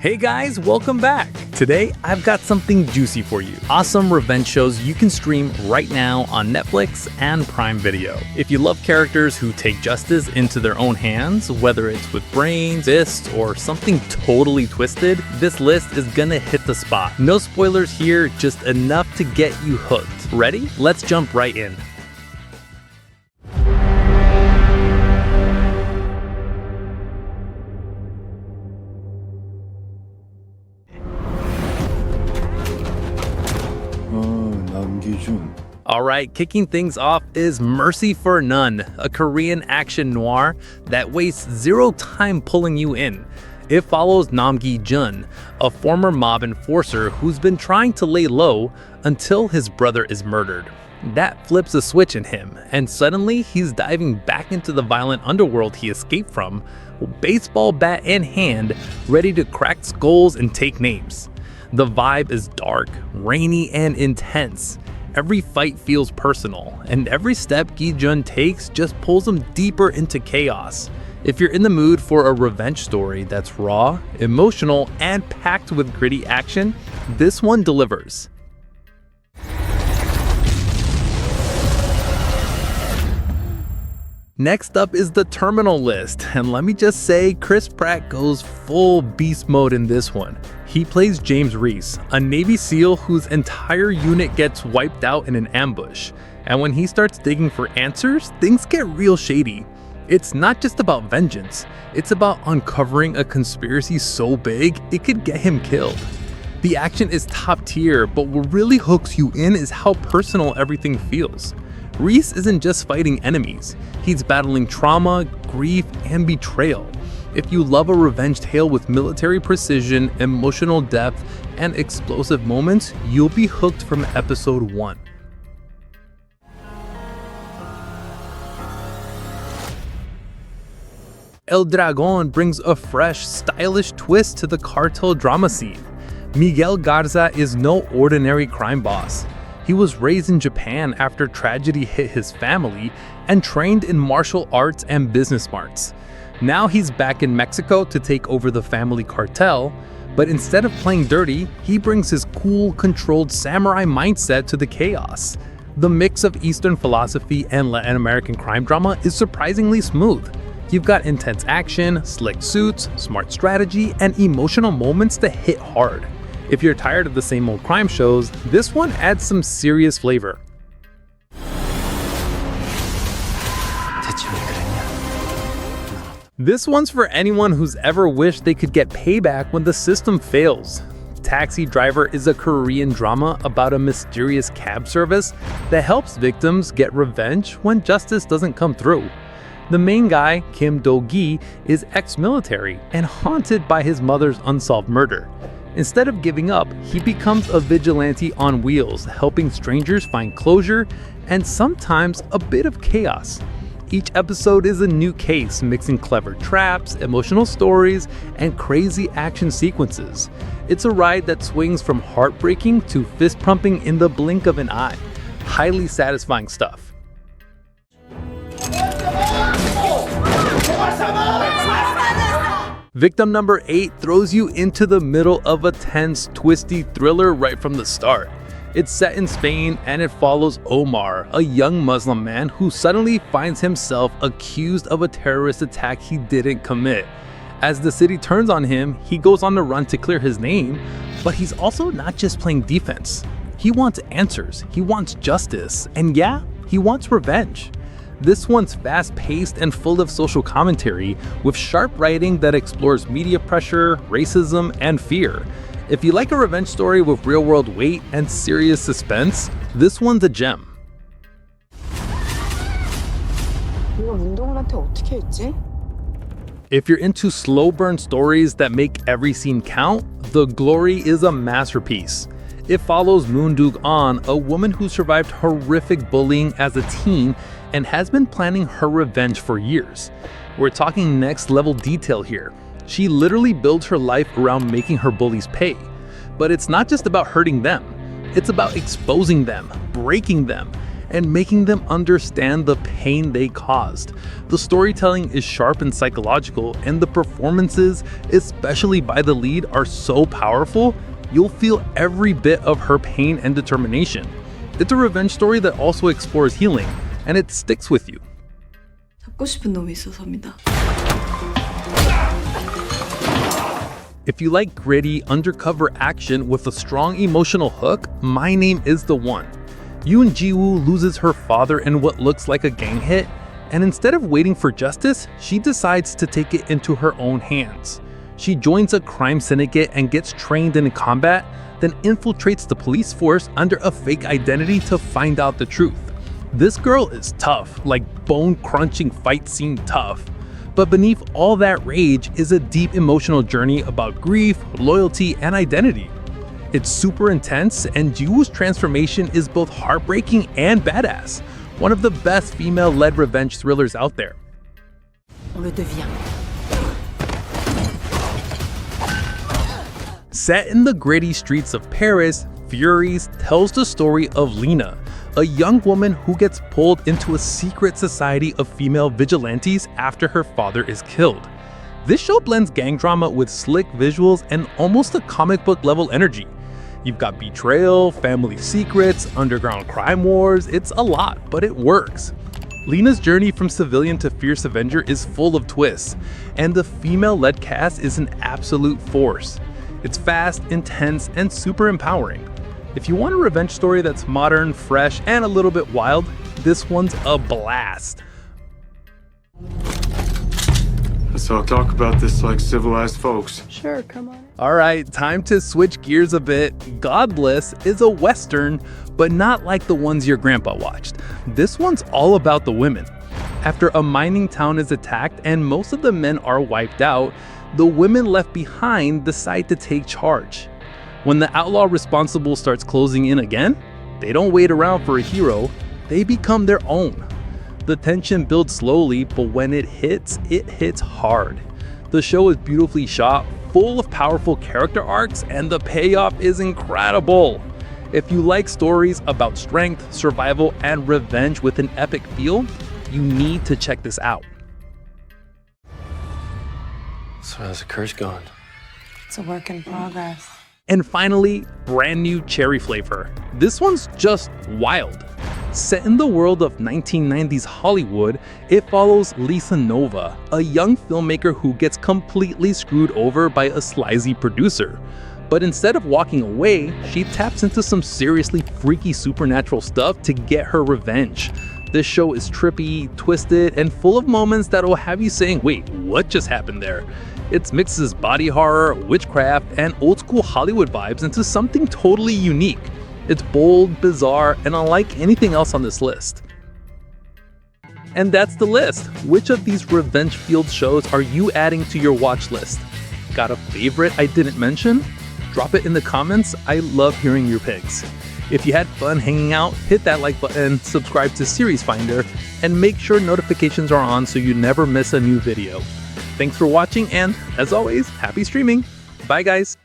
Hey guys, welcome back. Today, I've got something juicy for you. Awesome revenge shows you can stream right now on Netflix and Prime Video. If you love characters who take justice into their own hands, whether it's with brains, fists, or something totally twisted, this list is gonna hit the spot. No spoilers here, just enough to get you hooked. Ready? Let's jump right in. Alright, kicking things off is Mercy for None, a Korean action noir that wastes zero time pulling you in. It follows Nam Gi-jun, a former mob enforcer who's been trying to lay low until his brother is murdered. That flips a switch in him, and suddenly he's diving back into the violent underworld he escaped from, baseball bat in hand, ready to crack skulls and take names. The vibe is dark, rainy, and intense. Every fight feels personal, and every step Gi-jun takes just pulls him deeper into chaos. If you're in the mood for a revenge story that's raw, emotional, and packed with gritty action, this one delivers. Next up is The Terminal List, and let me just say, Chris Pratt goes full beast mode in this one. He plays James Reese, a Navy SEAL whose entire unit gets wiped out in an ambush. And when he starts digging for answers, things get real shady. It's not just about vengeance, it's about uncovering a conspiracy so big it could get him killed. The action is top tier, but what really hooks you in is how personal everything feels. Reese isn't just fighting enemies, he's battling trauma, grief, and betrayal. If you love a revenge tale with military precision, emotional depth, and explosive moments, you'll be hooked from episode 1. El Dragón brings a fresh, stylish twist to the cartel drama scene. Miguel Garza is no ordinary crime boss. He was raised in Japan after tragedy hit his family and trained in martial arts and business smarts. Now he's back in Mexico to take over the family cartel, but instead of playing dirty, he brings his cool, controlled samurai mindset to the chaos. The mix of Eastern philosophy and Latin American crime drama is surprisingly smooth. You've got intense action, slick suits, smart strategy, and emotional moments that hit hard. If you're tired of the same old crime shows, this one adds some serious flavor. This one's for anyone who's ever wished they could get payback when the system fails. Taxi Driver is a Korean drama about a mysterious cab service that helps victims get revenge when justice doesn't come through. The main guy, Kim Do-gi, is ex-military and haunted by his mother's unsolved murder. Instead of giving up, he becomes a vigilante on wheels, helping strangers find closure and sometimes a bit of chaos. Each episode is a new case, mixing clever traps, emotional stories, and crazy action sequences. It's a ride that swings from heartbreaking to fist-pumping in the blink of an eye. Highly satisfying stuff. Victim number 8 throws you into the middle of a tense, twisty thriller right from the start. It's set in Spain and it follows Omar, a young Muslim man who suddenly finds himself accused of a terrorist attack he didn't commit. As the city turns on him, he goes on the run to clear his name, but he's also not just playing defense. He wants answers, he wants justice, and yeah, he wants revenge. This one's fast-paced and full of social commentary, with sharp writing that explores media pressure, racism, and fear. If you like a revenge story with real-world weight and serious suspense, this one's a gem. If you're into slow-burn stories that make every scene count, The Glory is a masterpiece. It follows Moon Duk-an, a woman who survived horrific bullying as a teen and has been planning her revenge for years. We're talking next-level detail here. She literally builds her life around making her bullies pay. But it's not just about hurting them. It's about exposing them, breaking them, and making them understand the pain they caused. The storytelling is sharp and psychological, and the performances, especially by the lead, are so powerful, you'll feel every bit of her pain and determination. It's a revenge story that also explores healing, and it sticks with you. 잡고 싶은 놈이 있어서입니다. If you like gritty, undercover action with a strong emotional hook, My Name is the one. Yoon Ji-woo loses her father in what looks like a gang hit, and instead of waiting for justice, she decides to take it into her own hands. She joins a crime syndicate and gets trained in combat, then infiltrates the police force under a fake identity to find out the truth. This girl is tough, like bone-crunching fight scene tough. But beneath all that rage is a deep emotional journey about grief, loyalty, and identity. It's super intense, and Ji-woo's transformation is both heartbreaking and badass. One of the best female-led revenge thrillers out there. On le devient. Set in the gritty streets of Paris, Furies tells the story of Lena, a young woman who gets pulled into a secret society of female vigilantes after her father is killed. This show blends gang drama with slick visuals and almost a comic book level energy. You've got betrayal, family secrets, underground crime wars, it's a lot, but it works. Lena's journey from civilian to fierce avenger is full of twists, and the female-led cast is an absolute force. It's fast, intense, and super empowering. If you want a revenge story that's modern, fresh, and a little bit wild, this one's a blast. So I'll talk about this like civilized folks. Sure, come on. Alright, time to switch gears a bit. Godless is a western, but not like the ones your grandpa watched. This one's all about the women. After a mining town is attacked and most of the men are wiped out, the women left behind decide to take charge. When the outlaw responsible starts closing in again, they don't wait around for a hero, they become their own. The tension builds slowly, but when it hits hard. The show is beautifully shot, full of powerful character arcs, and the payoff is incredible. If you like stories about strength, survival, and revenge with an epic feel, you need to check this out. So how's the curse going? It's a work in progress. And finally, brand new cherry flavor. This one's just wild. Set in the world of 1990s Hollywood, it follows Lisa Nova, a young filmmaker who gets completely screwed over by a sleazy producer. But instead of walking away, she taps into some seriously freaky supernatural stuff to get her revenge. This show is trippy, twisted, and full of moments that'll have you saying, wait, what just happened there? It mixes body horror, witchcraft, and old school Hollywood vibes into something totally unique. It's bold, bizarre, and unlike anything else on this list. And that's the list. Which of these revenge-fueled shows are you adding to your watch list? Got a favorite I didn't mention? Drop it in the comments. I love hearing your picks. If you had fun hanging out, hit that like button, subscribe to Series Finder, and make sure notifications are on so you never miss a new video. Thanks for watching, and as always, happy streaming. Bye guys.